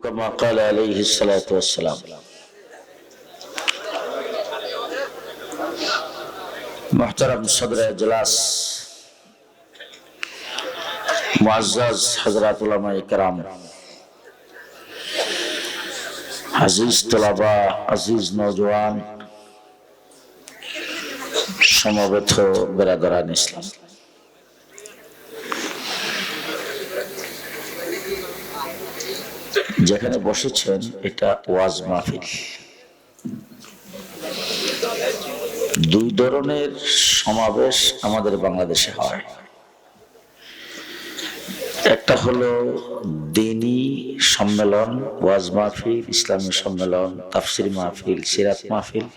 كما قال عليه الصلاة والسلام محترم صدر اجلاس मुअज़्ज़ज़ हज़रात उलमा इकराम अजीज तलबा अजीज नौजवान समवेत बिरादरान इस्लाम যেখানে বসেছেন এটা ওয়াজ মাহফিল। দুই ধরনের সমাবেশ আমাদের বাংলাদেশে হয়, একটা হলো দ্বীনি সম্মেলন, ওয়াজ মাহফিল, ইসলামী সম্মেলন, তাফসীর মাহফিল, সিরাত মাহফিল,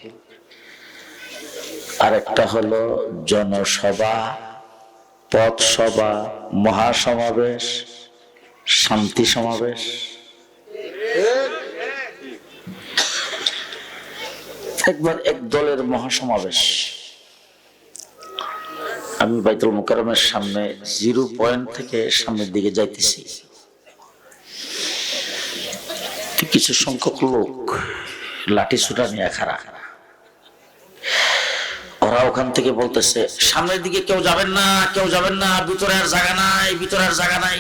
আর একটা হলো জনসভা, পথসভা, মহাসমাবেশ, শান্তি সমাবেশ। একবার এক দলের মহাসমাবেশ, আমি বাইতুল মুকাররমের সামনে 0 পয়েন্ট থেকে সামনের দিকে যাইতেছি, কিছু সংখ্যক লোক লাঠি ছুটা নিয়ে খাড়া। ওরা ওখান থেকে বলতেছে সামনের দিকে কেউ যাবেন না, কেউ যাবেন না, ভিতরে আর জায়গা নাই, ভিতরে আর জায়গা নাই,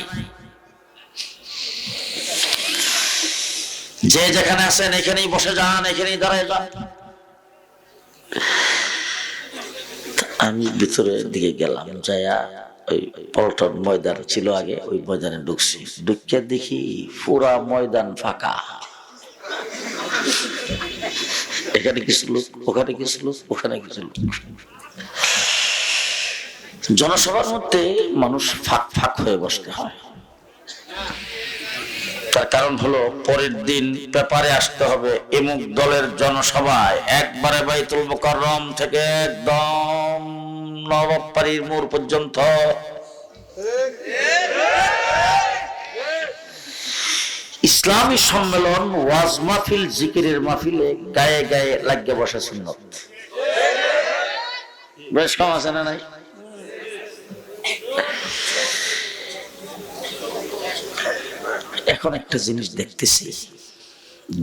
যে যেখানে আছেন এখানেই বসে যান, এখানেই দাঁড়ায় যান। আমি ভিতরের দিকে গেলাম, যাইয়া ওই পল্টন ময়দান ছিল আগে, ওই ময়দানে ঢুকছি। ঢুকে দেখি পুরা ময়দান ফাঁকা, এখানে কিছু লোক, ওখানে কিছু লোক, ওখানে কিছু লোক। জনসভার মধ্যে মানুষ ফাঁক ফাঁক হয়ে বসতে হয়। তার কারণ হলো পরের দিন পেপারে আসতে হবে এমুক দলের জনসভায় একবারে বাইতুল মুকাররম থেকে একদম নবাববাড়ির মোড় পর্যন্ত ইসলামী সম্মেলন, ওয়াজ মাহফিল, জিকিরের মাহফিলে গায়ে গায়ে লাগিয়ে বসা সুন্নত। বেশ কম আছে না নাই? এখন একটা জিনিস দেখতেছি,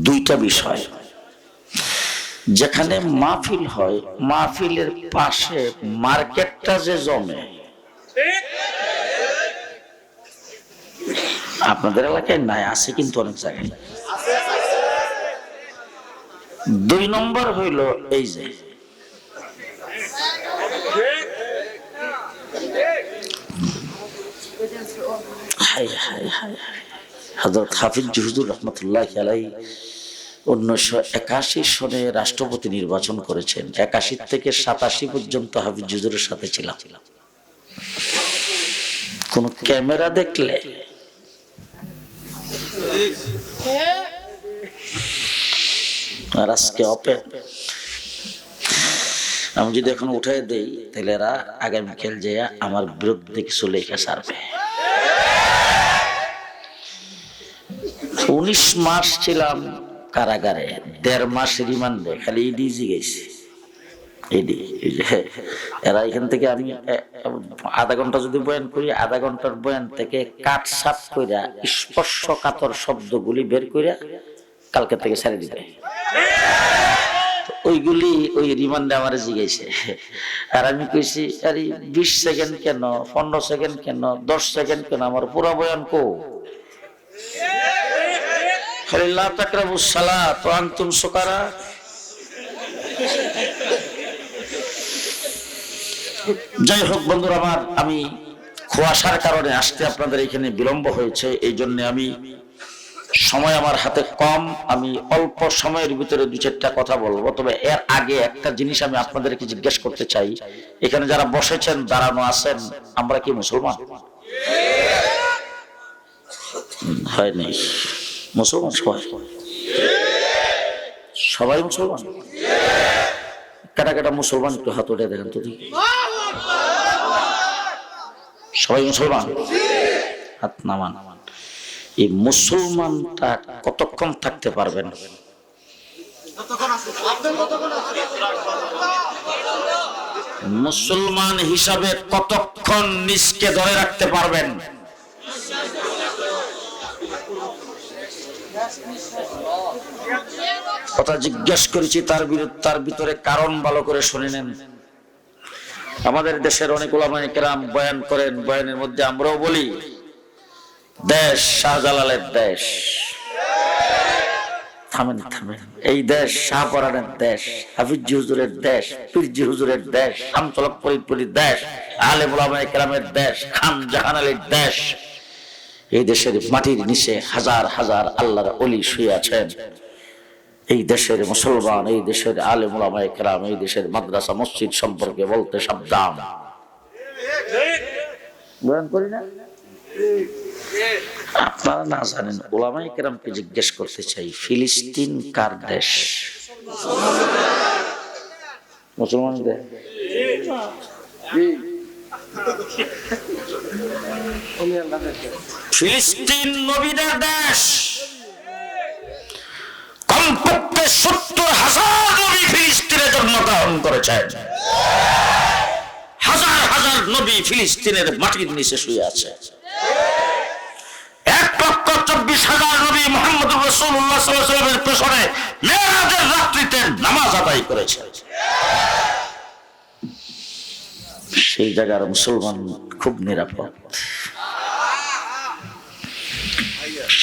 দুইটা বিষয়। যেখানে মাহফিল হয়, মাহফিলের পাশে মার্কেটটা যে জমে, আপনাদের এলাকায় নাই, আছে কিন্তু অনেক জায়গায়। 2 নম্বর হইল এই যে হায় হায় হায় হযরত হাফিজ হুজুর রাহমাতুল্লাহি আলাইহি 1981 সনে রাষ্ট্রপতি নির্বাচন করেছেন। 81 থেকে 87 পর্যন্ত হাফিজ হুজুরের সাথে ছিলাম। কোন ক্যামেরা দেখলে আর আজকে ওপেন, আমি যদি এখন উঠাই দেই তাহলে এরা আগামীকাল যে আমার বিরুদ্ধে কিছু লেখা ছাড়বে। 19 মাস ছিলাম কারাগারে, 1.5 মাস রিমান্ডে, খালি ইডিজি গেছি। এরা এখান থেকে আমি আধা ঘন্টা যদি বয়ান করি, আধা ঘন্টার বয়ান থেকে কাট সাপ কইরা স্পর্শকাতর শব্দগুলি বের কইরা কালকে থেকে ছেড়ে দিবে। ওইগুলি ওই রিমান্ডে আমার জিগাইছে, আর আমি কইছি আরে 20 সেকেন্ড কেন, 15 সেকেন্ড কেন, 10 সেকেন্ড কেন, আমার পুরো বয়ান কো। খালি লা তাকরাবুস সালাত ওয়া আনতুম সুকারা। যাই হোক বন্ধুরা আমার, আমি কুয়াশার কারণে আসতে আপনাদের এখানে বিলম্ব হয়েছে, এই জন্য আমি সময় আমার হাতে কম, আমি অল্প সময়ের ভিতরে 2-4টা কথা বলবো। তবে এর আগে একটা জিনিস আমি আপনাদেরকে জিজ্ঞেস করতে চাই, এখানে যারা বসেছেন, দাঁড়ানো আছেন, আমরা কি মুসলমান? হয় নাই মুসলমান? সবাই মুসলমান? কাটা কাটা মুসলমান একটু হাত উঠে দেখেন তো, সবাই মুসলমান? হাত নামান। এই মুসলমানটা কতক্ষণ থাকতে পারবেন? মুসলমান হিসাবে কতক্ষণ নিজকে ধরে রাখতে পারবেন? কথা জিজ্ঞেস করেছি, তার ভিতরে কারণ ভালো করে শুনে নেন। আমাদের দেশের অনেক উলামায়ে কেরাম বয়ান করেন, বয়ানের মধ্যে আমরাও বলি দেশ শাহজালালের দেশ। থামেন থামেন, এই দেশ শাহপরানের দেশ, হাফিজি হুজুরের দেশ, পীরজি হুজুরের দেশ, শামসুল হক ফরিদপুরের দেশ, আলেম উলামায়ে কেরামের দেশ, খান জাহান আলীর দেশ। এই দেশের মাটির নিচে হাজার হাজার আল্লাহর ওলি শুয়ে আছেন। এই দেশের মুসলমান, এই দেশের আলেম উলামায়ে কেরাম, এই দেশের মাদ্রাসা মসজিদ সম্পর্কে বলতে সাবধান। বয়ান করি না? আপনারা না জানেন, উলামায়ে কেরামকে জিজ্ঞেস করতে চাই, ফিলিস্তিন কার দেশ? মুসলমানদের। ফিলিস্তিন নবীদের দেশ। কমপক্ষে 70,000 নবী ফিলিস্তিনে জন্মগ্রহণ করেছেন। হাজার হাজার নবী ফিলিস্তিনের মাটির নিচে শুয়ে আছে। 1,24,000 নবী মুহাম্মদুর রাসূলুল্লাহ সাল্লাল্লাহু আলাইহি ওয়াসাল্লামের পেছনে মেরাজের রাত্রিতে নামাজ আদায় করেছে। সেই জায়গার মুসলমান খুব নিরাপদ।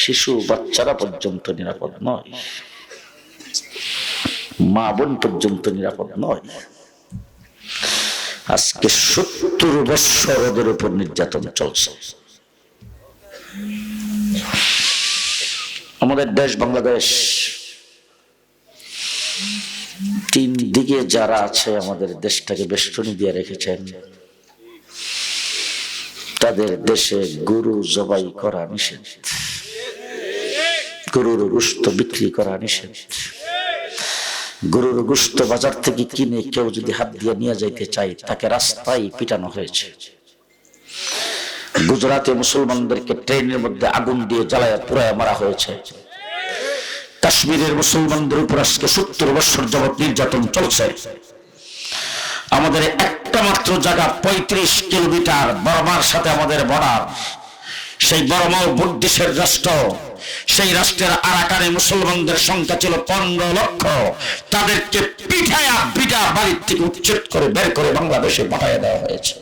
শিশু বাচ্চারা পর্যন্ত নিরাপদ নয়, মা বোন পর্যন্ত নিরাপদ নয়। আজকে 70 বছর ওদের উপর নির্যাতন চলছে। আমাদের দেশ বাংলাদেশ, তিন দিকে যারা আছে আমাদের দেশটাকে বেষ্টনী দিয়ে রেখেছেন, তাদের দেশে গরু জবাই করা নিষেধ, গরুর গোশত বিক্রি করা নিষেধ। গরুর গোশত বাজার থেকে কিনে কেউ যদি হাত দিয়ে নিয়ে যাইতে চায়, তাকে রাস্তায় পিটানো হয়েছে। গুজরাটে মুসলমানদেরকে ট্রেনের মধ্যে আগুন দিয়ে জ্বালায়া পুড়ায়া মারা হয়েছে। কাশ্মীরের মুসলমানদের উপর আজকে 70 বছর যাবত নির্যাতন চলছে। আমাদের একটা মাত্র জায়গা 35 কিলোমিটার বর্মার সাথে আমাদের বর্ডার। সেই বর্মা বুদ্ধিশের রাষ্ট্র, সেই রাষ্ট্রের আরাকানে মুসলমানদের সংখ্যা ছিল 15 লক্ষ। তাদেরকে পিঠায়া পিঠা বাড়ির থেকে উচ্ছেদ করে বের করে বাংলাদেশে পাঠাইয়া দেওয়া হয়েছে।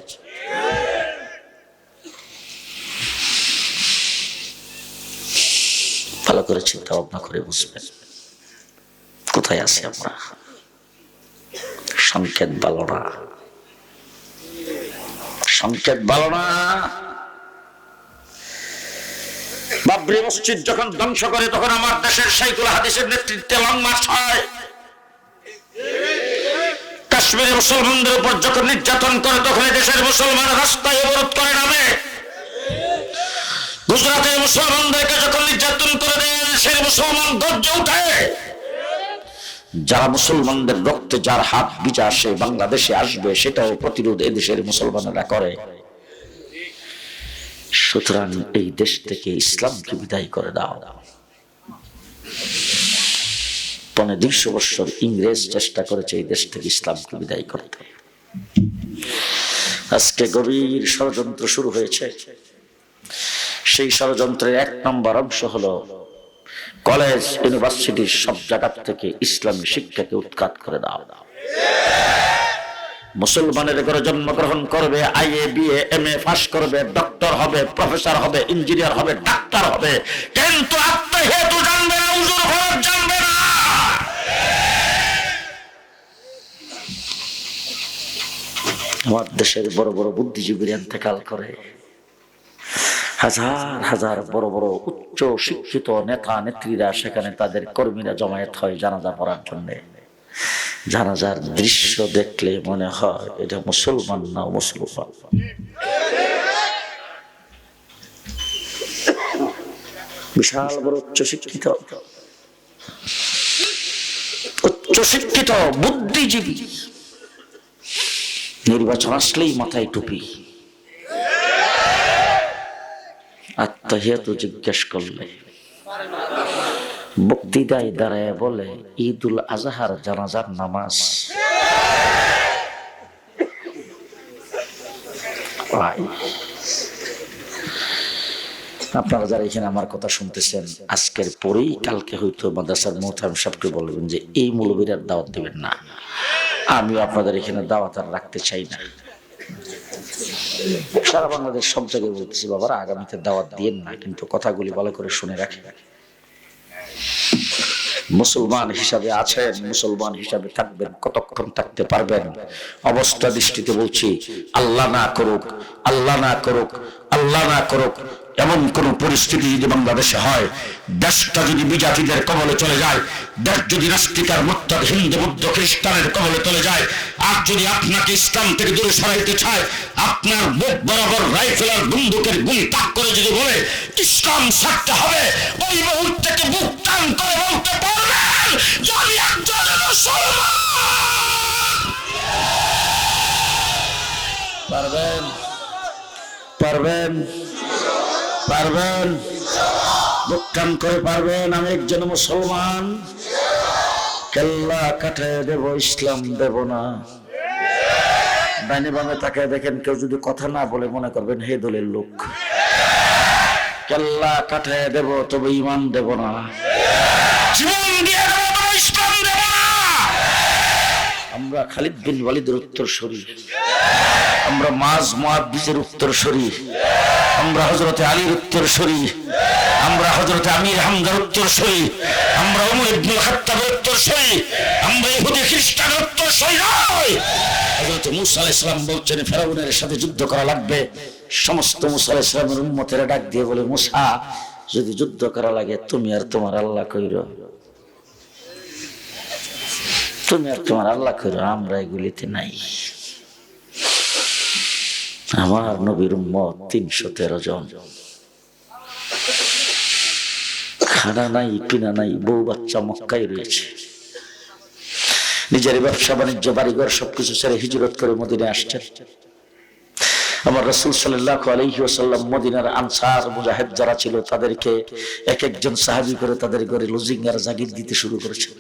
ভালো করে চিন্তা ভাবনা করে বুঝবেন কোথায় আছি আমরা। সংকেত ভালো না, সংকেত ভালো না। বাবরি মসজিদ যখন ধ্বংস করে, তখন আমার দেশের শাইখুল হাদিসের নেতৃত্বে লং মার্চ হয়। কাশ্মীরে মুসলমানদের উপর যখন নির্যাতন করে, তখন দেশের মুসলমান রাস্তায় অবরোধ করে নামে। গুজরাটের মুসলমানদেরকে যখন নির্যাতন করে দেয়, দেশের মুসলমান গর্জে উঠে। যারা মুসলমানদের রক্তে যার হাত ভিজা সে বাংলাদেশে আসবে, সেটাও প্রতিরোধ এদেশের মুসলমানেরা করে। সুতরাং এই দেশ থেকে ইসলামকে বিদায় করে দাও। 250 বছর ইংরেজ চেষ্টা করেছে এই দেশ থেকে ইসলামকে বিদায় করতে। আজকে গভীর ষড়যন্ত্র শুরু হয়েছে। সেই ষড়যন্ত্রের 1 নম্বর অংশ হলো কলেজ ইউনিভার্সিটির সব জায়গা থেকে ইসলামী শিক্ষাকে উৎখাত করে দাও। মুসলমানের ঘরে জন্মগ্রহণ করবে, আইএ বিএ এমএ পাস করবে, ডক্টর হবে, প্রফেসর হবে, ইঞ্জিনিয়ার হবে, ডাক্তার হবে, কিন্তু আত্মহেতু জানবে না, উজুর ফরজ জানবে না। আমার দেশের বড় বড় বুদ্ধিজীবীরা ইন্তেকাল করে, হাজার হাজার বড় বড় উচ্চ শিক্ষিত নেতা নেত্রীরা সেখানে তাদের কর্মীরা জমায়েত হয় জানাজা পড়ার জন্য। জানাজার দৃশ্য দেখলে মনে হয় এটা মুসলমান না মুসলমান। বিশাল বড় উচ্চ শিক্ষিত বুদ্ধিজীবী, নির্বাচন আসলেই মাথায় টুপি। আত্মহিয়াতু জিজ্ঞেস করলে বক্তৃতায় দাঁড়ায় বলে ঈদুল আজহার জানাজার নামাজ। আপনারা যারা এখানে আমার কথা শুনতেছেন, আজকের পরেই কালকে হয়তো মাদ্রাসার মোহতারাম সাহেবকে বলবেন যে এই মৌলবীর আর দাওয়াত দেবেন না। আমিও আপনাদের এখানে দাওয়াত আর রাখতে চাই না। সারা বাংলাদেশ সব জায়গায় বলতেছি, বাবারা আগামীতে দাওয়াত দিয়েন না, কিন্তু কথাগুলি ভালো করে শুনে রাখেন। মুসলমান হিসাবে আছেন, মুসলমান হিসাবে থাকবেন, কতক্ষণ থাকতে পারবেন অবস্থা দৃষ্টিতে বলছি। আল্লাহ না করুক, আল্লাহ না করুক, আল্লাহ না করুক এমন কোন পরিস্থিতি যদি বাংলাদেশে হয়, দেশটা যদি বিজাতিদের কবলে চলে যায়, দেশ যদি নাস্তিকার মুরতাদ হিন্দু বৌদ্ধ খ্রিস্টানের কবলে চলে যায়, আর যদি আপনাকে ইসলাম থেকে দূরে সরাইতে চায়, আপনার বুক বরাবর রাইফেল আর বন্দুকের গুলি তাক করে যদি বলে ইসলাম ছাড়তে হবে, ওই মুহূর্তে থেকে বুক টান করে বলতে পারবেন যে আমি একজন মুসলমান। পারবেন? পারবেন? পারবেন? বুক টান করে পারবেন আমি একজন মুসলমান? কেল্লা কাটায় দেব, ইসলাম দেব না। ডাইনে বামে তাকায় দেখেন, কেউ যদি কথা না বলে মনে করবেন হে দলের লোক। কেল্লা কাটায় দেব, তবে ইমান দেব না। জীবন দিয়ে দেব, তবে ইসলাম দেব না। আমরা খালিদ বিন ওয়ালিদের উত্তরসূরি, আমরা মাজ মুআদ্দিজের উত্তরসূরি, আমরা হযরতে আলীর উত্তরসূরি, আমরা হযরতে আমির হামজার উত্তরসূরি, আমরা ওমর ইবনুল খাত্তাবের উত্তরসূরি, আমরা ইহুদি খ্রিস্টানের উত্তরসূরি নয়। হযরত মূসা আলাইহিস সালাম বলছেন ফেরাউনের সাথে যুদ্ধ করা লাগবে। সমস্ত মূসা আলাইহিস সালামের উম্মতেরা ডাক দিয়ে বলে, মূসা যদি যুদ্ধ করা লাগে তুমি আর তোমার আল্লাহ কইরো, তুমি আর তোমার আল্লাহ কইরো, আমরা এগুলিতে নাই। আমার নবীর উম্মত 313 জন, খানা নাই, পিনা নাই, বউ বাচ্চা মক্কায় রয়েছে। নিজের ব্যবসা বাণিজ্য বাড়িঘর সবকিছু ছেড়ে হিজরত করে মদিনায় আসছেন। আমার রাসূল সাল্লাল্লাহু আলাইহি ওয়াসাল্লাম মদিনার আনসার মুজাহিদ যারা ছিল তাদেরকে এক একজন সাহাবী করে তাদের ঘরে লজিং আর জাগির দিতে শুরু করেছেন।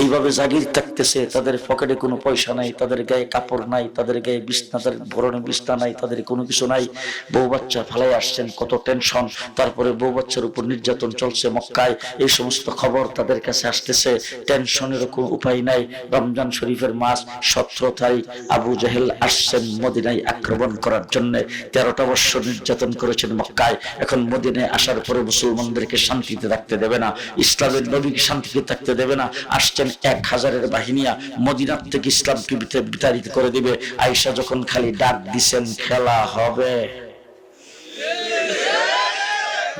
এইভাবে জাগির থাকতেছে, তাদের পকেটে কোনো পয়সা নাই, তাদের গায়ে কাপড় নাই, তাদের গায়ে বিছনা, তাদের ভরণে বিছনা নাই, তাদের কোনো কিছু নাই। বউ বাচ্চা ফালাই আসছেন, কত টেনশন। তারপরে বউ বাচ্চার উপর নির্যাতন চলছে মক্কায়, এই সমস্ত খবর তাদের কাছে আসতেছে। টেনশনের কোনো উপায় নাই। রমজান শরীফের মাস, 17 তারিখ আবু জাহেল আসছেন মদিনায় আক্রমণ করার জন্য। 13টা বছর নির্যাতন করেছেন মক্কায়। এখন মদিনায় আসার পরে মুসলমানদেরকে শান্তিতে থাকতে দেবে না, ইসলামের নবীকে শান্তিতে থাকতে দেবে না। আসছেন 1000-এর বাহিনীয়া, মদিনার থেকে ইসলামকে বিতাড়িত করে দিবে। আয়েশা যখন খালি ডাক দিছেন খেলা হবে,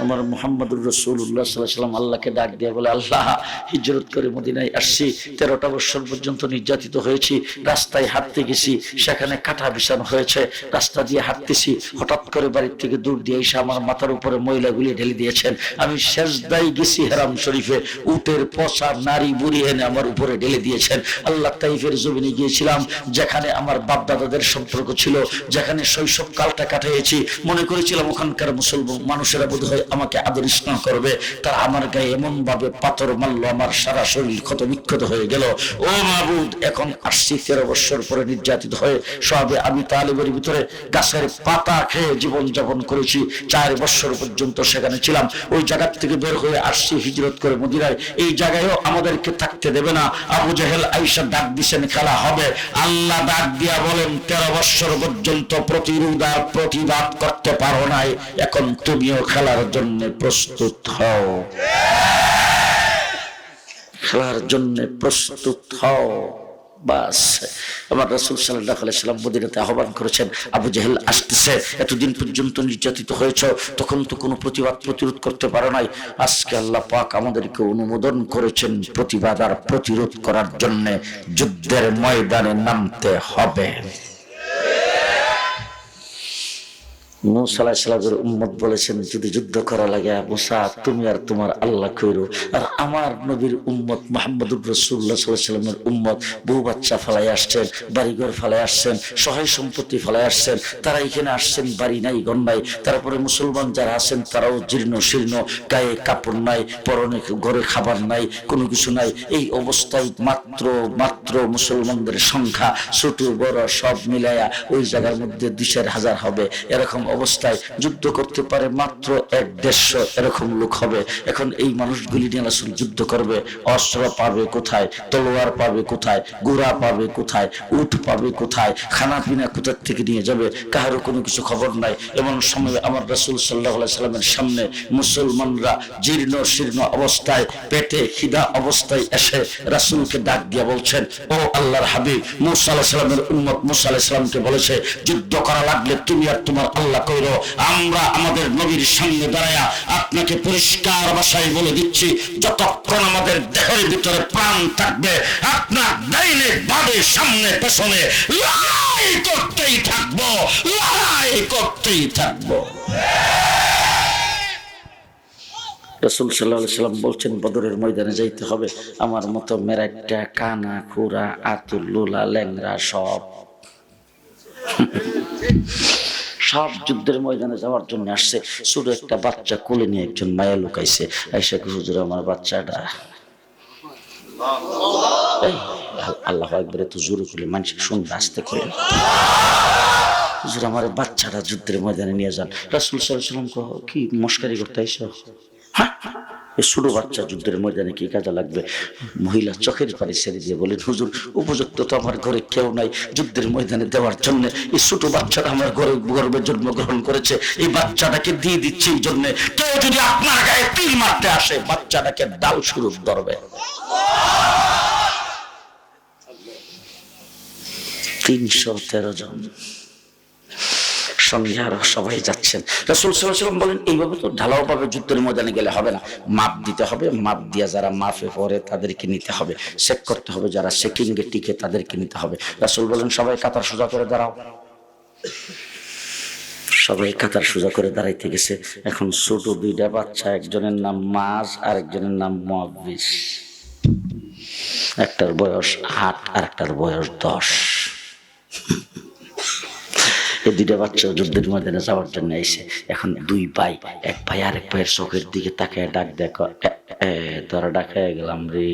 আমার মুহাম্মদুর রাসূলুল্লাহ সাল্লাল্লাহু আলাইহি ওয়াসাল্লাম আল্লাহকে ডাক দিয়ে বলে, আল্লাহ হিজরত করে মদিনায় আসছি, 13টা বছর পর্যন্ত নির্যাতিত হয়েছি, রাস্তায় হাঁটতে গেছি, সেখানে কাটা বিছানো হয়েছে, রাস্তা দিয়ে হাঁটতেছি, হঠাৎ করে বাড়ির থেকে দূর দিয়ে এসে আমার মাথার উপরে ময়লাগুলি ঢেলে দিয়েছেন। আমি সেজদায় গেছি হারাম শরীফে, উটের পচা নারী বুড়ি এনে আমার উপরে ঢেলে দিয়েছেন। আল্লাহ তাইফের জমিনে গিয়েছিলাম, যেখানে আমার বাপ দাদাদের সম্পর্ক ছিল, যেখানে শৈশব কালটা কাটিয়েছি, মনে করেছিলাম ওখানকার মুসলমান মানুষেরা বোধহয় আমাকে আদর স্নেহ করবে। তারা আমার গায়ে এমন ভাবে পাথর মারলো, আমার সারা শরীর ক্ষত বিক্ষত হয়ে গেল। ও মাবুদ, এখন আসছি 13 বছর পরে নির্যাতিত হয়ে। সবে আমি তালিবের ভিতরে গাছের পাতা খেয়ে জীবন যাপন করেছি, 4 বছর পর্যন্ত সেখানে ছিলাম। ওই জায়গা থেকে বের হয়ে আসছি হিজরত করে মদিনায়। এই জায়গায়ও আমাদেরকে থাকতে দেবে না। আবু জাহেল আয়েশা ডাক দিছেন খেলা হবে। আল্লাহ ডাক দিয়া বলেন, 13 বছর পর্যন্ত প্রতিরোধ আর প্রতিবাদ করতে পারো নাই, এখন তুমিও খেলার জন্য প্রস্তুত হও, খেলার জন্য প্রস্তুত হও। বাস, আমার রাসূল সাল্লাল্লাহু আলাইহি ওয়াসাল্লাম মদিনাতে আহ্বান করেছেন, আবু জাহেল আসতেছে, এতদিন পর্যন্ত নির্যাতিত হয়েছে, তখন তো কোনো প্রতিবাদ প্রতিরোধ করতে পারো নাই। আজকে আল্লাহ পাক আমাদেরকে অনুমোদন করেছেন প্রতিবাদ আর প্রতিরোধ করার জন্য যুদ্ধের ময়দানে নামতে হবে। মূসা আলাইহিস সালামের উম্মত বলেছেন, যদি যুদ্ধ করা লাগে মূসা তুমি আর তোমার আল্লাহ কইরো। আর আমার নবীর উম্মত মুহাম্মদুর রাসূলুল্লাহ সাল্লাল্লাহু আলাইহি ওয়াসাল্লামের উম্মত বউ বাচ্চা ফেলাই আসছেন, বাড়িঘর ফেলাই আসছেন, সহায় সম্পত্তি ফেলাই আসছেন। তারা এখানে আসছেন, বাড়ি নাই ঘর নাই। তারপরে মুসলমান যারা আছেন তারাও জীর্ণ শীর্ণ, গায়ে কাপড় নাই, পরনে ঘরে খাবার নাই, কোনো কিছু নাই। এই অবস্থায় মাত্র মুসলমানদের সংখ্যা ছোট বড় সব মিলায়া ওই জায়গার মধ্যে 2,000 হবে। এরকম অবস্থায় যুদ্ধ করতে পারে মাত্র 1-150 এরকম লোক হবে। এখন এই মানুষগুলি নিয়ে রাসূল যুদ্ধ করবে, অস্ত্র পাবে কোথায়, তলোয়ার পাবে কোথায়, ঘোড়া পাবে কোথায়, উট পাবে কোথায়, খানা পিনা কোথা থেকে নিয়ে যাবে, কারো কোনো কিছু খবর নাই। এমন সময় আমার রাসূল সাল্লাল্লাহু আলাইহি সাল্লামের সামনে মুসলমানরা জীর্ণ শীর্ণ অবস্থায়, পেটে খিদা অবস্থায় এসে রাসূলকে ডাক দিয়ে বলছেন, ও আল্লাহর হাবিব, মুসা আলাইহিস সালামের উম্মত মুসা আলাইহিস সালামকে বলেছে যুদ্ধ করা লাগলে তুমি আর তোমার আল্লাহ কইরো, আমরা আমাদের নবীর সামনে দাঁড়ায়া আপনাকে পরিষ্কার ভাষায় বলে দিচ্ছি, যতক্ষণ আমাদের দেহের ভিতরে প্রাণ থাকবে আপনার ডাইনে বামে সামনে পেছনে লড়াই করতেই থাকবো, লড়াই করতেই থাকবো। রাসূল সাল্লাল্লাহু আলাইহি সাল্লাম বলছেন বদরের ময়দানে যাইতে হবে আমার মতো মেরাক্কা, কানা, খুরা, আতুল, লুলা, ল্যাংরা সব যুদ্ধের ময়দানে যাওয়ার জন্য আসছে। ছোট একটা বাচ্চা কোলে নিয়ে একজন মায়া লুকাইছে, আয়েশা হুজুর আমার বাচ্চাটা, আল্লাহু আকবার, তো জোরে করে মানুষ শুনবে, আস্তে করে, হুজুর আমার বাচ্চাটা যুদ্ধের ময়দানে নিয়ে যান। রাসূল সাল্লাল্লাহু আলাইহি সাল্লাম কি মস্কারি করতে আইছো? হ্যাঁ, এই ছোট বাচ্চা যুদ্ধের ময়দানে কি কাজে লাগবে? মহিলা চোখের পানি ছেড়ে দিয়ে বলেন, হুজুর উপযুক্ত তো আমার ঘরে কেউ নাই যুদ্ধের ময়দানে দেওয়ার জন্য, এই ছোট বাচ্চাটা আমার গর্ভে জন্মগ্রহণ করেছে, এই বাচ্চাটাকে দিয়ে দিচ্ছি এই জন্য, কেউ যদি আপনার গায়ে তীর মারতে আসে বাচ্চাটাকে ডাল স্বরূপ ধরবে। 313 জন সঙ্গে আরো সবাই যাচ্ছেন। রাসূল সাল্লাল্লাহু আলাইহি ওয়াসাল্লাম বলেন এইভাবে তো ঢালাও ভাবে যুদ্ধের ময়দানে গেলে হবে না, মাপ দিতে হবে, মাপ দিয়া যারা মাফে পড়ে তাদেরকে নিতে হবে, চেক করতে হবে, যারা চেকিং এ টিকে তাদেরকে নিতে হবে। রাসূল বলেন সবাই কাতার সোজা করে দাঁড়াও। সবাই কাতার সোজা করে দাঁড়াইতে গেছে। এখন ছোট দুইটা বাচ্চা, একজনের নাম মাজ আর একজনের নাম মুআব্বিস, একটার বয়স 8 আর একটার বয়স 10। এই দুইটা বাচ্চা যুদ্ধের ময়দানে যাওয়ার জন্য আইছে। এখন দুই ভাই, এক ভাই আরেক ভাইয়ের চোখের দিকে তাকায় ডাক দেখো, তোরা ডাকায় গেলাম রে,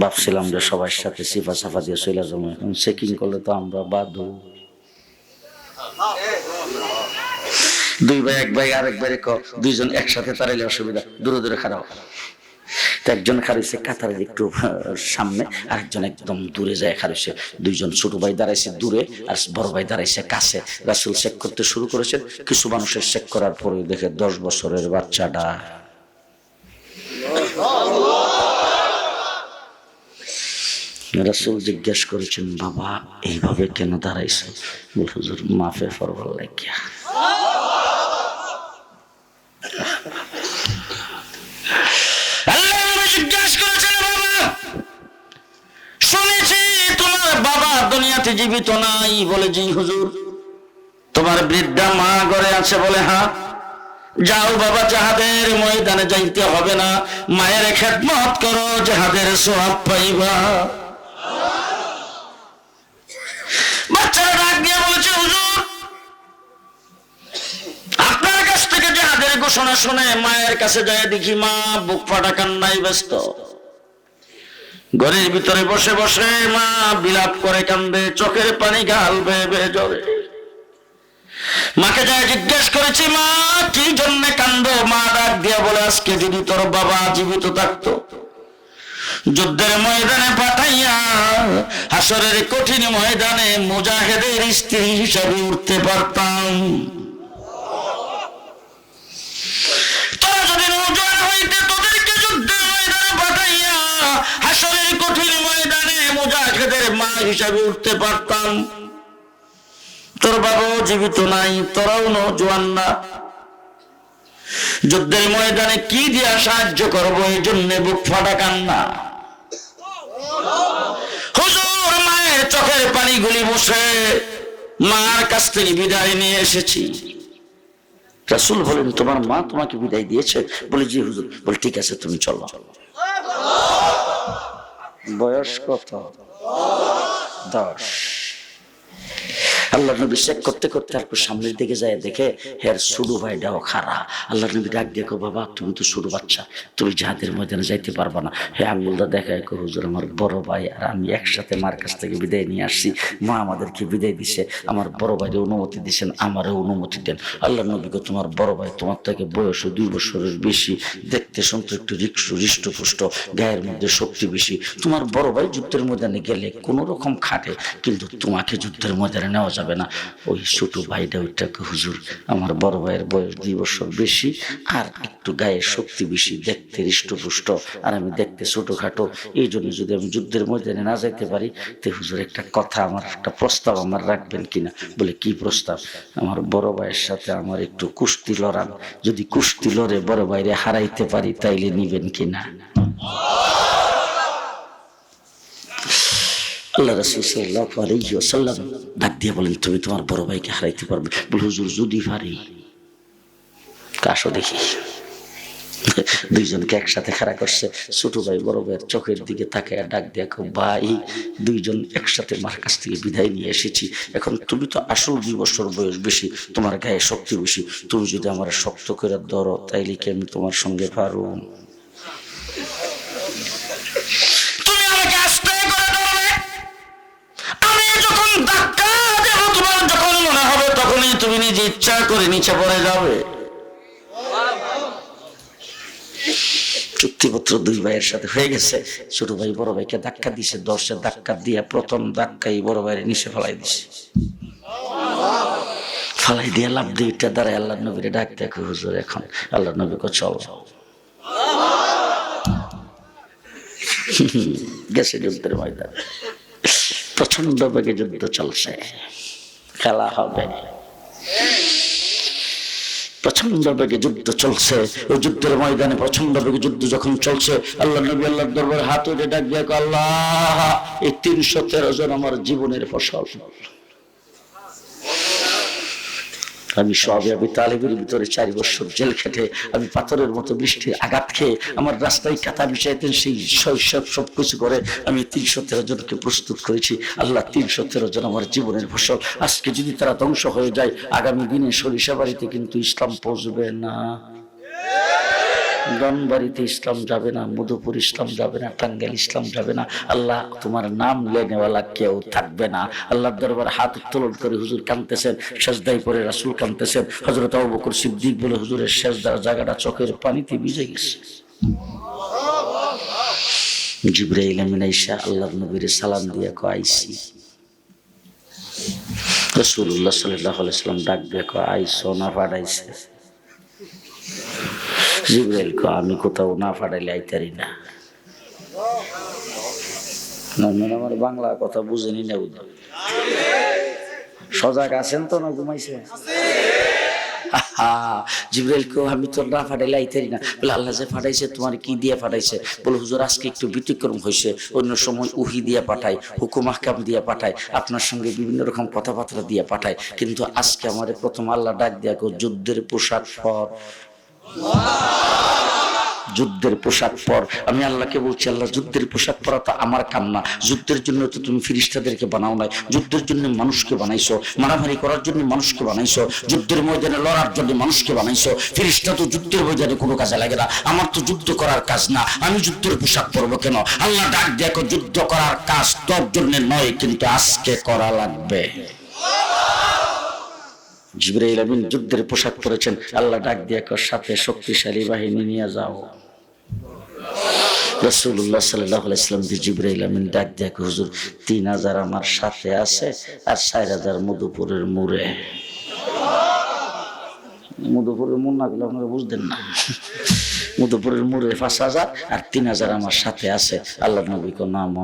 ভাবছিলাম যে সবার সাথে সিফা সাফা দিয়ে চলে যাবো, এখন চেকিং করলে তো আমরা বাধু। দুই ভাই, এক ভাই আরেক ভাই দুইজন একসাথে তারাইলে অসুবিধা, দূরে দূরে খারাপ। একজন খারিছে কাতারের একটু সামনে, আরেকজন একদম দূরে যায় খারিছে। দুইজন ছোট ভাই দাঁড়াইছে দূরে আর বড় ভাই দাঁড়াইছে কাছে। রাসূল চেক করতে শুরু করেছেন, কিছু মানুষের চেক করার পরে দেখে 10 বছরের বাচ্চাটা। রাসূল জিজ্ঞেস করেছেন, বাবা এইভাবে কেন দাঁড়াইছে? বল হুজুর মাফে পড়বার লাগিয়া। দুনিয়াতে জীবিত নাই? বলে জি হুজুর। তোমার বৃদ্ধা মা ঘরে আছে? বলে হ্যাঁ। যাও বাবা, জিহাদের ময়দানে যাইতে হবে না, মায়ের খেদমত করো, জিহাদের সওয়াব পাইবা। বাচ্চারা ডাক দিয়ে বলেছে, হুজুর আপনার কাছ থেকে জিহাদের ঘোষণা শুনে মায়ের কাছে যায় দেখি মা বুক ফাটা কান্নায় ব্যস্ত। ঘরের ভিতরে বসে বসে মা বিলাপ করে কান্দে, চোখের পানি গাল বেয়ে বেয়ে ঝরে। মাকে যায় জিজ্ঞেস করেছি, মা কি জন্য কান্দো? মা ডাক দিয়া বলে, আজকে যদি তোর বাবা জীবিত থাকতো, যুদ্ধের ময়দানে পাঠাইয়া হাসরের কঠিন ময়দানে মুজাহিদের স্ত্রী হিসাবে উঠতে পারতাম। তোরা যদি নওজোয়ান হইতে তোদেরকে যুদ্ধের ময়দানে পাঠাইয়া হাসরের কঠিন ময়দানে মুজাহিদের মা হিসাবে উঠতে পারতাম। তোর বাবাও জীবিত নাই, তোরাও নওজোয়ান না, যুদ্ধের ময়দানে কি দিয়া সাহায্য করবো? এই জন্য বুক ফাটা কান্না। হুজুর মায়ের চোখের পানিগুলি মুছে মার কাছ থেকে বিদায় নিয়ে এসেছি। রাসূল বলেন, তোমার মা তোমাকে বিদায় দিয়েছে? বলে জি হুজুর। বলে ঠিক আছে, তুমি চলো। বয়স কত? 10। আল্লাহ নবী চেক করতে করতে আর সামনের দিকে যায়, দেখে হের ছোট ভাইটাও খারা। আল্লাহ নবী ডাক দিয়ে কো, বাবা তুমি তো ছোট বাচ্চা, তুমি জিহাদের ময়দানে যাইতে পারবা না। হে আঙ্গুলটা দেখায় কো, হুজুর আমার বড় ভাই আর আমি একসাথে মার কাছ থেকে বিদায় নিয়ে আসছি, মা আমাদেরকে বিদায় দিছে, আমার বড় ভাইয়ের অনুমতি দিয়েছেন, আমারও অনুমতি দেন। আল্লাহ নবী কো, তোমার বড় ভাই তোমার থেকে বয়সে 2 বছরের বেশি, দেখতে শুনতে একটু হৃষ্টপুষ্ট, গায়ের মধ্যে শক্তি বেশি। তোমার বড় ভাই যুদ্ধের ময়দানে গেলে কোন রকম খাটে, কিন্তু তোমাকে যুদ্ধের ময়দানে নেওয়া যাবে না। ওই ছোট ভাইটা ওইটাকে, হুজুর আমার বড় ভাইয়ের বয়স 2 বছর বেশি আর একটু গায়ের শক্তি বেশি, দেখতে হৃষ্টপুষ্ট আর আমি দেখতে ছোটখাটো, এই জন্য যদি আমি যুদ্ধের ময়দানে না যাইতে পারি, তো হুজুর একটা কথা, আমার একটা প্রস্তাব আমার রাখবেন কিনা? বলে কি প্রস্তাব? আমার বড় ভাইয়ের সাথে আমার একটু কুস্তি লড়ান, যদি কুস্তি লড়ে বড় ভাইরে হারাইতে পারি তাইলে নিবেন কিনা? আল্লাহ রাসূল সাল্লাল্লাহু আলাইহি ওয়াসাল্লাম ডাক দিয়ে বলেন, তুমি তোমার বড় ভাইকে হারাইতে পারবে? বলে হুজুর যদি পারি। কাশো দেখি। দুইজনকে একসাথে খাড়া করছে, ছোট ভাই বড় ভাইয়ের চোখের দিকে তাকায় ডাক দিয়ে, ভাই দুইজন একসাথে মার কাছ থেকে বিদায় নিয়ে এসেছি, এখন তুমি তো আসল 2 বছর বয়স বেশি, তোমার গায়ে শক্তি বেশি, তুমি যদি আমার শক্ত করে ধরো তাইলে কি আমি তোমার সঙ্গে পারো? তুমি আমাকে আস্তে করে ধরবে, আমি যখন ধাক্কা দেব তোমার যখন মনে হবে তখনই তুমি নিজে ইচ্ছা করে নিচে পড়ে যাবে। চুক্তিপত্র 2 ভাইয়ের সাথে হয়ে গেছে। ছোট ভাই বড় ভাইকে ধাক্কা দিছে, 10 ধাক্কা দিয়ে প্রথম ধাক্কাই বড় ভাইয়ের নিচে ফেলাই দিছে। ফেলাই দিয়ে লাভ দিয়ে উঠে দাঁড়ায় আল্লাহ নবীরে ডাক দেখো, হুজুর এখন আল্লাহ নবী কো চল। গেছে যুদ্ধের ময়দান, প্রচন্ড বেগে যুদ্ধ চলছে, খেলা হবে, প্রচন্ড বেগে যুদ্ধ চলছে। ওই যুদ্ধের ময়দানে প্রচন্ড বেগে যুদ্ধ যখন চলছে, আল্লাহ নবী আল্লাহর দরবারে হাত উঠে ডাক দিয়ে, আল্লাহ এই 313 জন আমার জীবনের ফসল, আমি সবে আবু তালেবের ভিতরে 4 বছর জেল খেটে, আমি পাথরের মতো বৃষ্টির আঘাত খেয়ে আমার রাস্তায় কাটা বিছাইতেন, সেই শৈশব সবকিছু করে আমি 313 জনকে প্রস্তুত করেছি। আল্লাহ 313 জন আমার জীবনের ফসল, আজকে যদি তারা ধ্বংস হয়ে যায়, আগামী দিনে সরিষা বাড়িতে কিন্তু ইসলাম পৌঁছবে না, গনবাড়িতে ইসলাম যাবে না, মধুপুর ইসলাম যাবে না, টাঙ্গাইল ইসলাম যাবে না। আল্লাহ তোমার নাম লেনেওয়ালা কেউ থাকবে না। আল্লাহর দরবারে হাত উত্তোলন করে হুজুর কাঁদতেছেন, সেজদায় পড়ে রাসূল কাঁদতেছেন। হযরত আবু বকর সিদ্দিক বলে, হুজুরের সেজদার জায়গাটা চোখের পানিতে ভিজে গেছে। জিবরাইল আমিন আইসা আল্লাহর নবীর সালাম দিয়ে আইছি। রাসূলুল্লাহ সাল্লাল্লাহু আলাইহি ওয়াসাল্লাম ডাক দিয়ে আইসো না পাঠাইছে? জিবরাইল কো, আমি কোথাও না পাঠাইলে আইতারি না। আমার বাংলা কথা বুঝেনি না, সজাগ আছেন তো না ঘুমাইছে? জিবরাইল কো, আমি তো না পাঠাইলে আইতারি না। বলে আল্লাহ যে পাঠাইছে তোমার কি দিয়ে পাঠাইছে? বলে হুজুর আজকে একটু ব্যতিক্রম হয়েছে, অন্য সময় উহি দিয়ে পাঠায়, হুকুম আহকাম দিয়ে পাঠায়, আপনার সঙ্গে বিভিন্ন রকম কথাবার্তা দিয়ে পাঠায়, কিন্তু আজকে আমাদের প্রথম আল্লাহ ডাক দিয়া কো, যুদ্ধের পোশাক পর, যুদ্ধের পোশাক পর। আমি আল্লাহকে বলছি, আল্লাহ যুদ্ধের পোশাক পরা তো আমার কাম না, যুদ্ধের জন্য তো তুমি ফেরেশতাদেরকে বানাও নাই, যুদ্ধের জন্য মানুষকে বানাইছো, মারামারি করার জন্য মানুষকে বানাইছো, যুদ্ধের ময়দানে লড়ার জন্য মানুষকে বানাইছো। ফেরেশতা তো যুদ্ধের ময়দানে কোনো কাজে লাগে না, আমার তো যুদ্ধ করার কাজ না, আমি যুদ্ধের পোশাক পরবো কেন? আল্লাহ ডাক দেখো, যুদ্ধ করার কাজ তোর জন্য নয়, কিন্তু আজকে করা লাগবে। জিবরাইল আমিন যুদ্ধের পোশাক পরেছেন। আল্লাহ ডাক দিয়ে সাথে শক্তিশালী বাহিনী নিয়ে যাও। রাসূলুল্লাহ সাল্লাল্লাহু আলাইহি ওয়াসাল্লাম জিবরাইল আমিন ডাক দিয়ে, হুজুর 3000 আমার সাথে আছে আর 4000 মধুপুরের মুরে। মধুপুরের মুর না গেলে আপনারা বুঝতেন না। মধুপুরের মুরে 5000 আর 3000 আমার সাথে আছে। আল্লাহ নবী কো, নাম।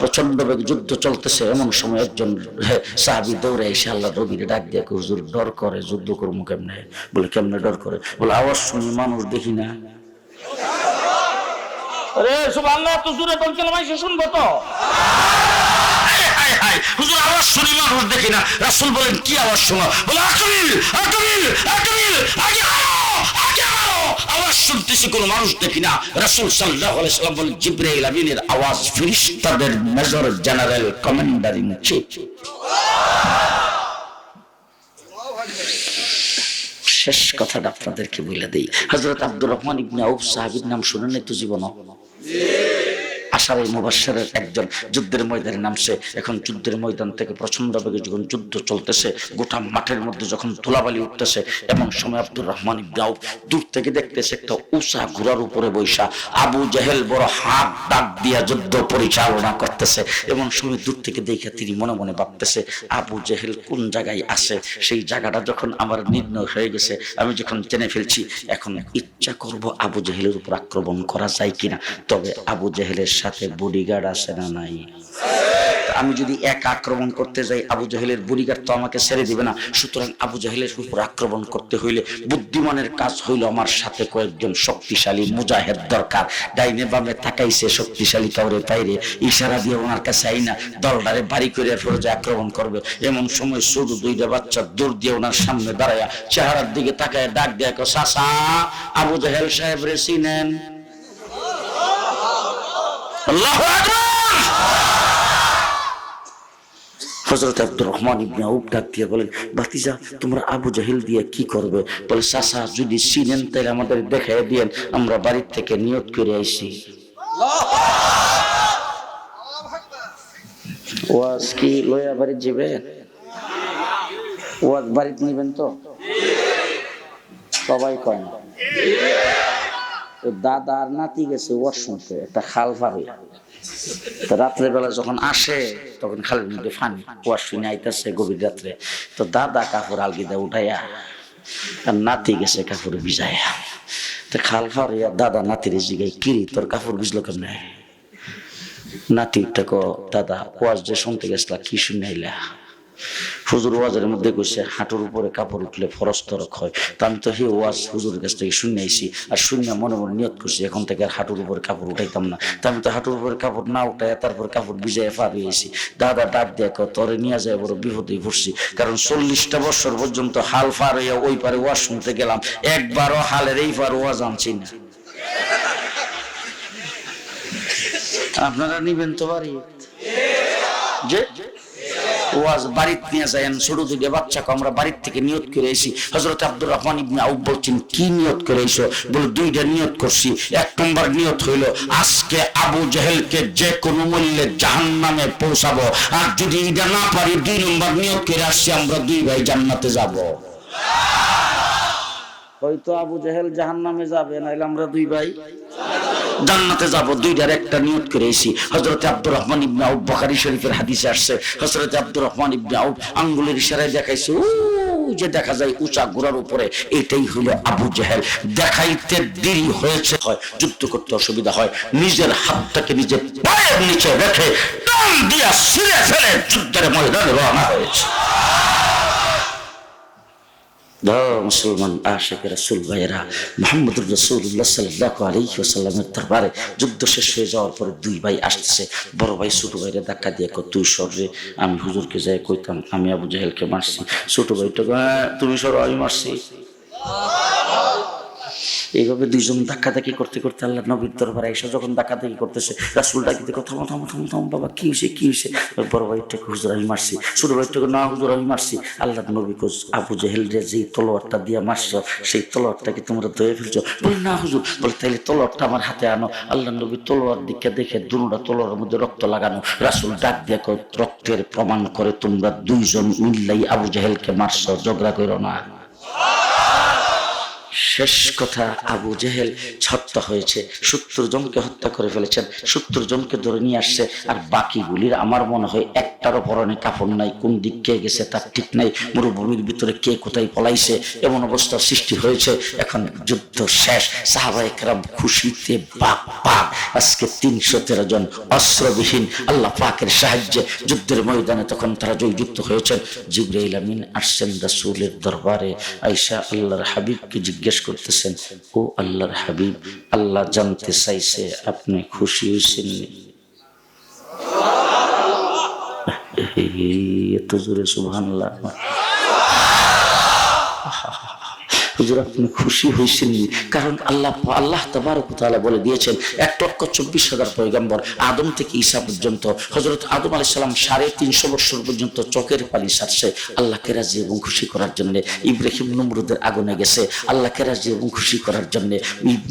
প্রচন্ড বেগে যুদ্ধ চলতেছে, এমন সময় একজন সাহাবী দৌড়ে এসে আল্লাহ নবীকে ডাক দিয়ে, হুজুর ডর করে, যুদ্ধ করবো কেমনে? বলে কেমনে ডর করে? বলে আওয়াজ শুনি মানুষ দেখি না। আরে সুবহানাল্লাহ, তো জোরে কোন কেন মাইসে শুনবো তো? হুজুর আওয়াজ শুনি মানুষ দেখি না। রাসূল বলেন, কি আওয়াজ শোনো? বলে আকবিল আকবিল আকবিল, আগে আও আগে আও। আওয়াজ শুনতেছি, কোনো মানুষ দেখি না। রাসূল সাল্লাল্লাহু আলাইহি ওয়াসাল্লাম বলেন, জিবরাইল আমিনের আওয়াজ ফেরেশতাদের major general commander in chief. শেষ কথাটা আপনাদেরকে বলে দেই, হযরত আব্দুর রহমান ইবনে আউফ সাহাবীর নাম শুনেন নাই তো জীবনে? আশারে মুবাশশারের একজন যুদ্ধের ময়দানে নামছে। এখন যুদ্ধের ময়দান থেকে প্রচন্ড বেগে যখন যুদ্ধ চলতেছে, গোটা মাঠের মধ্যে যখন ধুলাবালি উঠতেছে, এমন সময় আব্দুর রহমান ইবনে আউফ দূর থেকে দেখতেছে একটা উঁচা ঘোড়ার উপরে বৈশা আবু জেহেল বড় হাত ডাক দিয়া যুদ্ধ পরিচালনা করতেছে। এমন সময় দূর থেকে দেখে তিনি মনে মনে ভাবতেছে, আবু জেহেল কোন জায়গায় আছে, সেই জায়গাটা যখন আমার নির্ণয় হয়ে গেছে, আমি যখন জেনে ফেলছি, এখন ইচ্ছা করব আবু জেহেলের উপর আক্রমণ করা যায় কিনা। তবে আবু জেহেলের সাথে বডিগার্ড আছে না নাই? আমি যদি এক আক্রমণ করতে যাই, আবু জেহেলের বডিগার্ড তো আমাকে ছেড়ে দিবে না। সুতরাং আবু জেহেলের উপর আক্রমণ করতে হইলে বুদ্ধিমানের কাজ হইল আমার সাথে কয়েকজন শক্তিশালী মুজাহিদ দরকার। ডাইনে বামে তাকাইছে, শক্তিশালী কাউরে পাইরে ইশারা দিয়ে ওনার কাছে আইনা দলটারে বাড়ি করে ফেরত আক্রমণ করবে। এমন সময় ছোট দুইটা বাচ্চা দৌড় দিয়ে ওনার সামনে দাঁড়ায়া চেহারার দিকে তাকায় ডাক দেয়, চাচা আবু জেহেল সাহেব রে চিনেন? আল্লাহু আকবার। হযরত আব্দুর রহমান ইবনে আউফ ডাক দিয়ে বলেন, ভাতিজা তোমরা আবু জেহেল দিয়ে কি করবে? বলে, চাচা যদি চিনেন তাহলে আমাদের দেখায় দিয়েন, আমরা বাড়ির থেকে নিয়ত করে আইছি। ওয়াজ কি লয়া বাড়ি যাবেন? ওয়াজ বাড়িতে নিবেন তো? সবাই কয় না। দাদা আর নাতি গেছে ওয়াজ শুনতে একটা খাল পার হইয়া। রাত্রে বেলা যখন আসে তখন খালের মধ্যে ফানি, ওয়াজ শুনে আইতেছে গভীর রাত্রে। তো দাদা কাপড় আলগিদা উঠাইয়া আর নাতি গেছে কাপড় ভিজাইয়া। তো খাল পার হইয়া দাদা নাতির জিগাই, কিরি তোর কাপড় ভিজলো কেমনে? নাতিটা কো, দাদা ওয়াজ যে শুনতে গেছিলা কি শুনে আইলা? হুজুর ওয়াজের মধ্যে কইছে হাঁটুর উপরে কাপড় উঠলে ফরজ তরক হয়। তা আমি তো হে ওয়াজ হুজুরের কাছ থেকে শুনে আইছি, আর শুনে মনে মনে নিয়ত করছি এখন থেকে আর হাঁটুর উপরে কাপড় উঠাইতাম না। তা আমি তো হাঁটুর উপরে কাপড় না উঠাই তারপর কাপড় ভিজাই পার হয়েছি। দাদা ডাক দেখো, তোরে নিয়ে যায় বড় বিপদে পড়ছি, কারণ 40টা বছর পর্যন্ত হাল পার হইয়া ওই পারে ওয়াজ শুনতে গেলাম, একবারও হালের এই পার ওয়াজ আনছি না। আপনারা নিবেন তো বাড়ি যে ওয়াজ বাড়িতে নিয়ে যায়? ছোট দুইটা বাচ্চাকে আমরা বাড়ির থেকে নিয়ত করে এসি। হযরত আব্দুর রহমান ইবনে আউফ বলছেন, কি নিয়ত করে এসো? বলে, দুইটা নিয়ত করছি। এক নম্বর নিয়ত হইল আজকে আবু জেহেলকে যে কোনো মূল্যে জাহান্নামে পৌঁছাবো, আর যদি এটা না পারি 2 নম্বর নিয়ত করে আসছি আমরা 2 ভাই জান্নাতে যাব। হয়তো আবু জেহেল জাহান্নামে যাবে, নাইলে আমরা 2 ভাই জান্নাতে যাব। দুইটার একটা নিয়ত করেছি। হযরত আব্দুর রহমান ইবনে আউফ, বুখারী শরীফের হাদিসে আসছে, হযরত আব্দুর রহমান ইবনে আউফ আঙ্গুলের ইশারায় দেখাইছে, ওই যে দেখা যায় উঁচা ঘোড়ার উপরে, এটাই হলো আবু জেহেল। দেখাইতে দেরি হয়েছে, হয় যুদ্ধ করতে অসুবিধা হয়, নিজের হাতটাকে নিজের পায়ের নিচে রেখে টান দিয়া ছিঁড়ে ফেলে যুদ্ধের ময়দানে রওনা হয়েছে। মুসলমান আশিক রাসূল ভাইয়েরা, মুহাম্মদুর রাসূলুল্লাহ সাল্লাল্লাহু আলাইহি ওয়াসাল্লামের দরবারে যুদ্ধ শেষ হয়ে যাওয়ার পরে 2 ভাই আসতেছে। বড় ভাই ছোট ভাইরে ধাক্কা দিয়ে কয়, তুই সর রে, আমি হুজুরকে যাই কইতাম আমি আবু জেহেলকে মারছি। ছোট ভাইটা তুমি সর, আমি মারছি। এইভাবে 2 জন ধাক্কাধাক্কি করতে করতে আল্লাহ নবীর দরবারে এসে যখন ধাক্কাধাক্কি করতেছে, রাসূল ডাকিতে কথা থামো থামো থামো বাবা, কি হয়েছে কি হয়েছে? বড় ভাইটাকে, হুজুর আমি মারছি। ছোট ভাইটাকে, না হুজুর আমি মারছি। আল্লাহ নবী কই, আবু জেহেল রে যেই তলোয়ারটা দিয়া মারছো সেই তলোয়ারটাকে তোমরা ধুয়ে ফেলছো? বলে, না হুজুর। বলে, তাইলে তলোয়ারটা আমার হাতে আনো। আল্লাহ নবী তলোয়ার দিকে দেখে দুটা তলোয়ারের মধ্যে রক্ত লাগানো। রাসূল ডাক দিয়ে কয়, রক্তের প্রমাণ করে তোমরা 2 জন মিললাই আবু জেহেলকে মারছো, ঝগড়া করো না। শেষ কথা, আবু জেহেল হত্যা হয়েছে, 70 জনকে হত্যা করে ফেলেছেন, 70 জনকে ধরে নিয়ে আসছে। আর বাকিগুলির আমার মনে হয় একটারও পরনে কাপড় নাই, কোন দিক কে গেছে তার ঠিক নাই, মরুভূমির ভিতরে কে কোথায় পলাইছে, এমন অবস্থার সৃষ্টি হয়েছে। এখন যুদ্ধ শেষ, সাহাবায়ে কেরাম খুশিতে বাক বাক। আজকে 313 জন অস্ত্রবিহীন আল্লাহ পাকের সাহায্যে যুদ্ধের ময়দানে তখন তারা জয়যুক্ত হয়েছেন। জিবরাইল আমিন আসছেন রাসূলের দরবারে, আয়েশা আল্লাহর হাবিবকে জিজ্ঞেস করতেছেন, ও আল্লাহর হাবিব, আল্লাহ জানতে চাইছে আপনি খুশি হয়েছেন? এত জোরে সুবহানাল্লাহ। হুজুর আপনি খুশি হয়েছেন? কারণ আল্লাহ তাবারক ওয়া তাআলা বলে দিয়েছেন 1,24,000 পয়গম্বর আদম থেকে ঈসা পর্যন্ত, হযরত আদম আলাইহিস সালাম 350 বছর পর্যন্ত চোখের পানি ছাড়ছে আল্লাহকে রাজি এবং খুশি করার জন্য। ইব্রাহিম নমরুদের আগুনে গেছে আল্লাহকে রাজি এবং খুশি করার জন্য।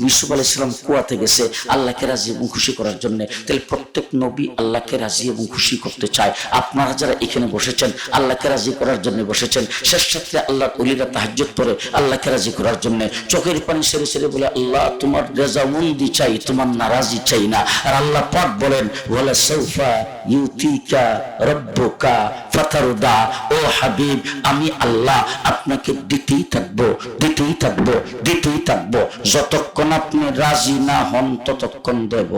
ইউসুফ আলাইহিস সালাম কুয়াতে গেছে আল্লাহকে রাজি এবং খুশি করার জন্য। তাহলে প্রত্যেক নবী আল্লাহকে রাজি এবং খুশি করতে চায়। আপনারা যারা এখানে বসেছেন আল্লাহকে রাজি করার জন্য বসেছেন। শেষ রাত্রে আল্লাহর ওলিরা তাহাজ্জুদ পড়ে আল্লাহকে রাজি করার জন্য, চোখের পানি ছেড়ে ছেড়ে বলে আল্লাহ তোমার রেজামন্দি চাই, তোমার নারাজি চাই না। আর আল্লাহ পাক বলেন ওয়ালা সাউফা ইউতিকা রাব্বুকা ফাতারদা, ও হাবিব আমি আল্লাহ আপনাকে দিতেই থাকবো, দিতেই থাকবো, দিতেই থাকবো, যতক্ষণ আপনি রাজি না হন ততক্ষণ দেব।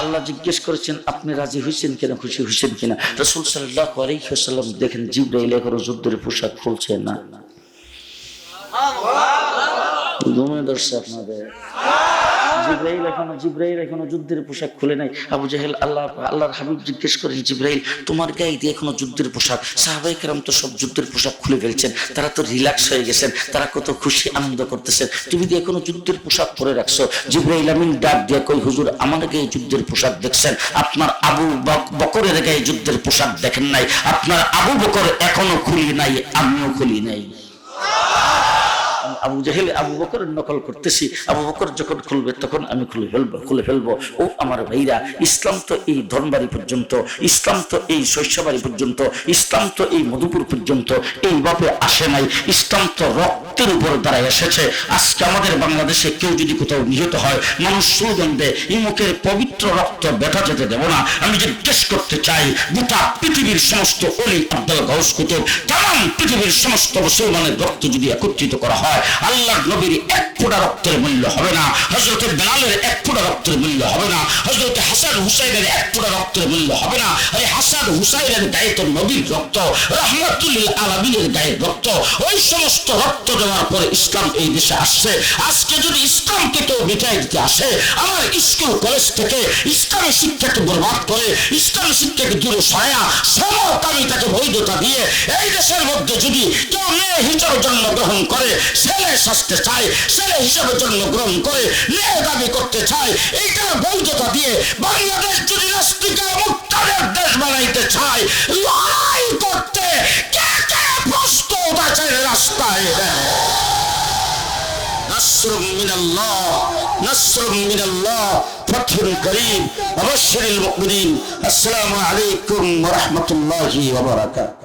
আল্লাহ জিজ্ঞেস করেছেন আপনি রাজি হয়েছেন কিনা, খুশি হয়েছেন কিনা? রাসূল সাল্লাল্লাহু আলাইহি ওয়াসাল্লাম দেখেন জিবরাইল এখনো যুদ্ধের পোশাক খুলছে না। ঘুমে ধরছে আপনাদের। জিবরাইল এখনো যুদ্ধের পোশাক খুলে নাই। আবু জাহেল আল্লাহর হাবিব জিজ্ঞেস করেন জিবরাইল তোমার গায়ে দিয়ে এখনো যুদ্ধের পোশাক? সাহাবায়ে কেরাম তো সব যুদ্ধের পোশাক খুলে ফেলছেন, তারা তো রিল্যাক্স হয়ে গেছেন, তারা কত খুশি আনন্দ করতেছেন, তুমি দিয়ে এখনো যুদ্ধের পোশাক পরে রাখছো। জিবরাইল আমিন ডাক দিয়ে কই হুজুর আমার গায়ে যুদ্ধের পোশাক দেখছেন, আপনার আবু বকরের গায়ে যুদ্ধের পোশাক দেখেন নাই, আপনার আবু বকর এখনো খুলি নাই, আমিও খুলি নাই। আবু জাহেল আবু বকরের নকল করতেছি, আবু বকর যখন খুলবে তখন আমি খুলে ফেলবো। ও আমার ভাইরা, ইসলাম তো এই ধনবাড়ি পর্যন্ত, ইসলাম তো এই শস্যবাড়ি পর্যন্ত, ইসলাম তো এই মধুপুর পর্যন্ত এইভাবে আসে নাই। ইসলাম তো রক্তের উপর দাঁড়ায় এসেছে। আজকে আমাদের বাংলাদেশে কেউ যদি কোথাও নিহত হয় মানুষ স্লোগান দেয় ইমুকের পবিত্র রক্ত বেটা যেতে দেব না। আমি জিজ্ঞেস করতে চাই গোটা পৃথিবীর সমস্ত ওলি আব্দুল গাউস কুতুব তাম পৃথিবীর সমস্ত মুসলমানের রক্ত যদি একত্রিত করা হয় আল্লাহর নবীর এক ফোঁটা রক্তের মূল্য হবে না, হযরত বেলালের এক ফোঁটা রক্তের মূল্য হবে না, হযরত হাসান হুসাইনের এক ফোঁটা রক্তের মূল্য হবে না। এই হাসান হুসাইনের গায়ে তো নবীর রক্ত, রাহমাতুল লিল আলামিনের গায়ে রক্ত। ওই সমস্ত রক্ত দেওয়ার পরে ইসলাম এই দেশে আসছে। আজকে যদি ইসলামকে কেউ মিটাই দিতে আসে, আমার স্কুল কলেজ থেকে ইসলামী শিক্ষাকে বরবাদ করে, ইসলামী শিক্ষাকে দূরে সরায়া সমকামিতাকে বৈধতা দিয়ে এই দেশের মধ্যে যদি কেউ মেয়ে হিসাবে জন্মগ্রহণ করে, ছেলে সাজতে চায়, ছেলে হিসাবে জন্মগ্রহণ করে মেয়ে দাবি করতে চায়, এইটা বৈধতা দিয়ে বাংলাদেশ যদি নাস্তিকা মুক্তাদের দেশ বানাইতে চায়, লড়াই করতে কে কে প্রস্তুত আছে রাস্তায়? নাসরুম মিনাল্লাহ, নাসরুম মিনাল্লাহ, ফাতহুন করিম, ওয়া বাশশিরিল মুমিনিন। আসসালামু আলাইকুম ওয়া রাহমাতুল্লাহি ওয়া বারাকাতুহু।